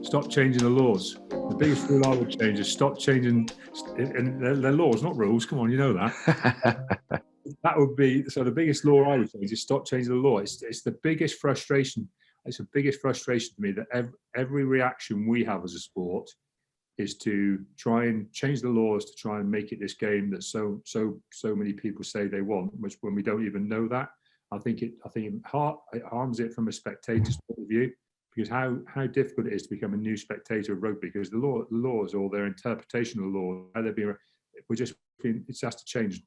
Stop changing the laws. The biggest rule I would change is stop changing, and they're laws, not rules. Come on, you know that. That would be, so the biggest law I would change is stop changing the law. It's the biggest frustration. It's the biggest frustration to me that every reaction we have as a sport is to try and change the laws to try and make it this game that so many people say they want, which when we don't even know that. I think it harms it from a spectator's point of view, because how difficult it is to become a new spectator of rugby, because the laws or their interpretation of the law, how they're being, it has to change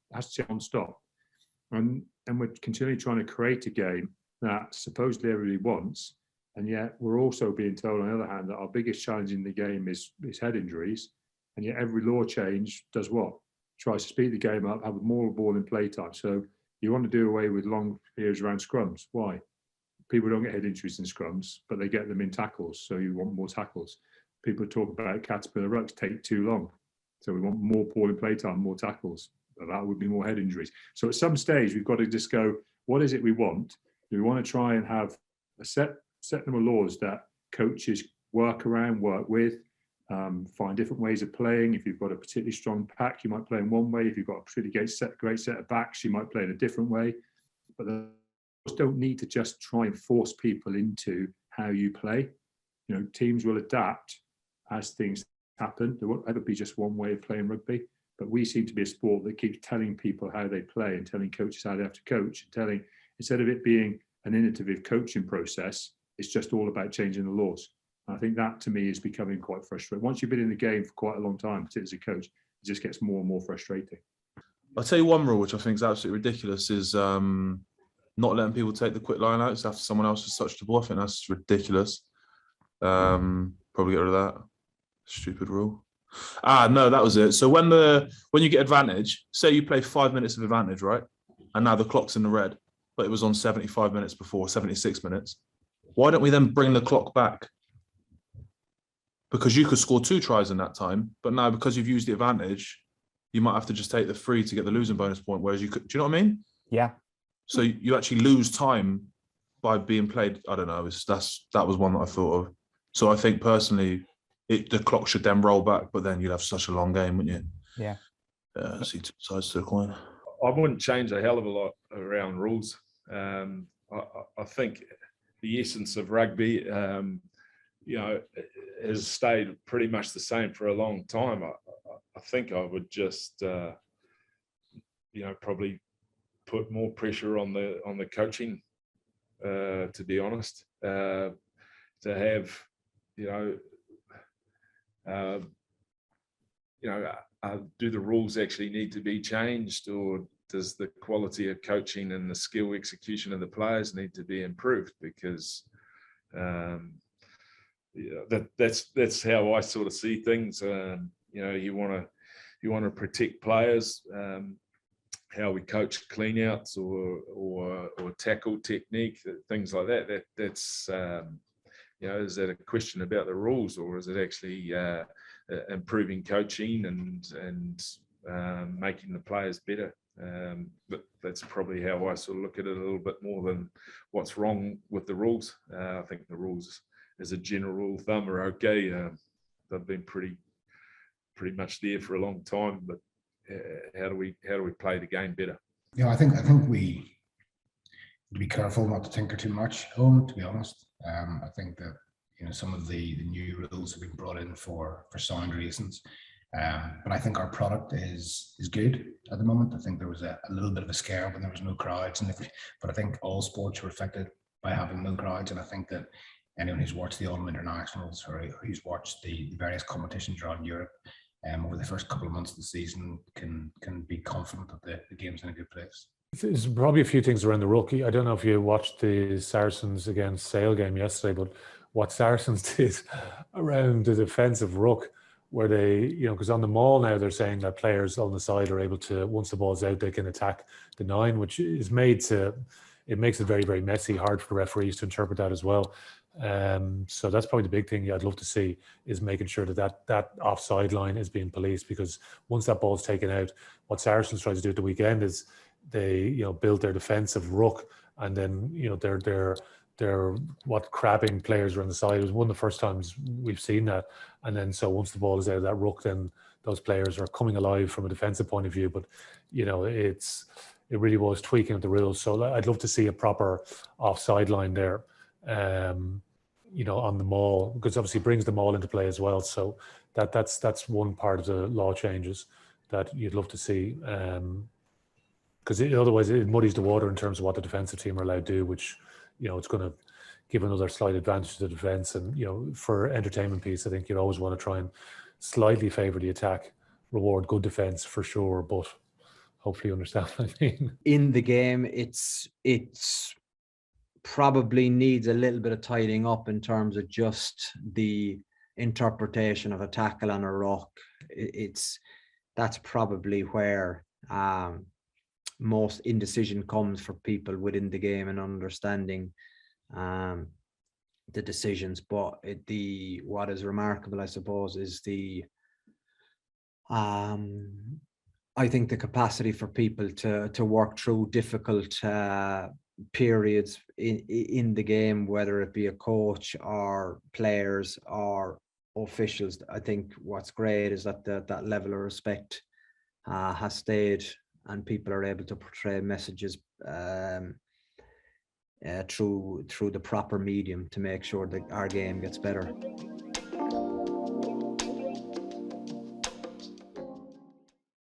non-stop. And we're continually trying to create a game that supposedly everybody wants, and yet we're also being told on the other hand that our biggest challenge in the game is head injuries, and yet every law change does what? Tries to speed the game up, have more ball in play time. So you want to do away with long periods around scrums. Why? People don't get head injuries in scrums, but they get them in tackles, so you want more tackles. People talk about caterpillar rucks take too long, so we want more ball in play time, more tackles. That would be more head injuries. So at some stage, we've got to just go, what is it we want? Do we want to try and have a set number of laws that coaches work around, work with, find different ways of playing? If you've got a particularly strong pack, you might play in one way. If you've got a particularly great set of backs, you might play in a different way. But the laws don't need to just try and force people into how you play. You know, teams will adapt as things happen. There won't ever be just one way of playing rugby. But we seem to be a sport that keeps telling people how they play and telling coaches how they have to coach, and telling, instead of it being an innovative coaching process, it's just all about changing the laws. And I think that to me is becoming quite frustrating. Once you've been in the game for quite a long time, particularly as a coach, it just gets more and more frustrating. I'll tell you one rule which I think is absolutely ridiculous is not letting people take the quick line outs after someone else has touched the ball. I think that's ridiculous. Probably get rid of that. Stupid rule. No, that was it. So when you get advantage, say you play 5 minutes of advantage, right? And now the clock's in the red, but it was on 75 minutes before, 76 minutes. Why don't we then bring the clock back? Because you could score 2 tries in that time, but now because you've used the advantage, you might have to just take the 3 to get the losing bonus point, whereas you could, do you know what I mean? Yeah. So you actually lose time by being played. I don't know. That was one that I thought of. So I think personally, the clock should then roll back, but then you'd have such a long game, wouldn't you? Yeah. See two sides to the coin. I wouldn't change a hell of a lot around rules. I think the essence of rugby, has stayed pretty much the same for a long time. I think I would just, probably put more pressure on the coaching, to be honest, to have, do the rules actually need to be changed, or does the quality of coaching and the skill execution of the players need to be improved? Because that's how I sort of see things. You want to protect players. How we coach cleanouts or tackle technique, things like that. That's is that a question about the rules, or is it actually improving coaching and making the players better? But that's probably how I sort of look at it a little bit more than what's wrong with the rules. I think the rules, as a general rule of thumb, are okay. They've been pretty much there for a long time. But how do we play the game better? Yeah, I think we be careful not to tinker too much, to be honest. I think that some of the new rules have been brought in for sound reasons, but I think our product is good at the moment. I think there was a little bit of a scare when there was no crowds, but I think all sports were affected by having no crowds, and I think that anyone who's watched the autumn internationals or who's watched the various competitions around Europe over the first couple of months of the season can be confident that the game's in a good place. There's probably a few things around the rookie. I don't know if you watched the Saracens against Sale game yesterday, but what Saracens did around the defensive ruck, where they, because on the maul now they're saying that players on the side are able to, once the ball's out, they can attack the 9, which is it makes it very, very messy, hard for referees to interpret that as well. So that's probably the big thing I'd love to see, is making sure that offside line is being policed, because once that ball's taken out, what Saracens tried to do at the weekend is they build their defensive ruck, and then they're crabbing players around the side. It was one of the first times we've seen that. And then so once the ball is out of that ruck, then those players are coming alive from a defensive point of view. But you know, it really was tweaking of the rules. So I'd love to see a proper offside line there, you know, on the maul, because obviously it brings the maul into play as well. So that's one part of the law changes that you'd love to see. Because otherwise it muddies the water in terms of what the defensive team are allowed to do, which, you know, it's going to give another slight advantage to the defense. And, you know, for entertainment piece, I think you'd always want to try and slightly favor the attack, reward good defense for sure, but hopefully you understand what I mean. In the game, it's probably needs a little bit of tidying up in terms of just the interpretation of a tackle on a ruck. That's probably where most indecision comes for people within the game and understanding the decisions. But what is remarkable, I suppose, is I think the capacity for people to work through difficult periods in the game, whether it be a coach or players or officials. I think what's great is that that level of respect has stayed, and people are able to portray messages through the proper medium to make sure that our game gets better.